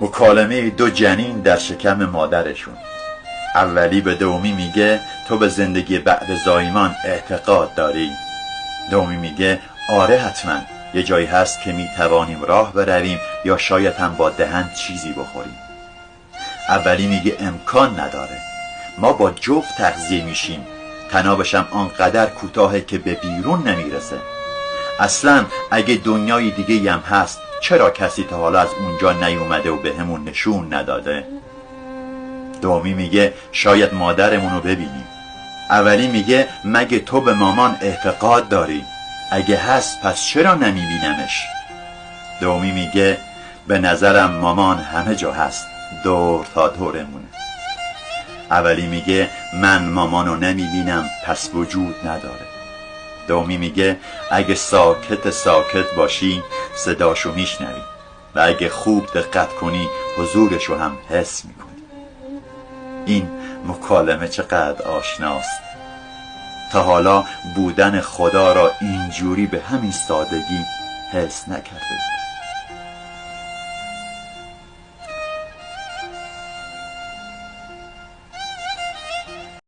مکالمه دو جنین در شکم مادرشون. اولی به دومی میگه تو به زندگی بعد زایمان اعتقاد داری؟ دومی میگه آره حتما، یه جایی هست که میتوانیم راه برویم یا شاید هم با دهن چیزی بخوریم. اولی میگه امکان نداره، ما با جفت تغذیه میشیم، تنابشم آنقدر کوتاهه که به بیرون نمیرسه. اصلا اگه دنیای دیگه هم هست چرا کسی تا حالا از اونجا نیومده و به همون نشون نداده؟ دومی میگه شاید مادرمونو ببینیم. اولی میگه مگه تو به مامان اعتقاد داری؟ اگه هست پس چرا نمیبینمش؟ دومی میگه به نظرم مامان همه جا هست، دور تا دورمونه. اولی میگه من مامانو نمیبینم پس وجود نداره. دومی میگه اگه ساکت باشی صداشو میشنوی و اگه خوب دقت کنی حضورشو هم حس میکنی. این مکالمه چقدر آشناست. تا حالا بودن خدا را اینجوری به همین سادگی حس نکرده.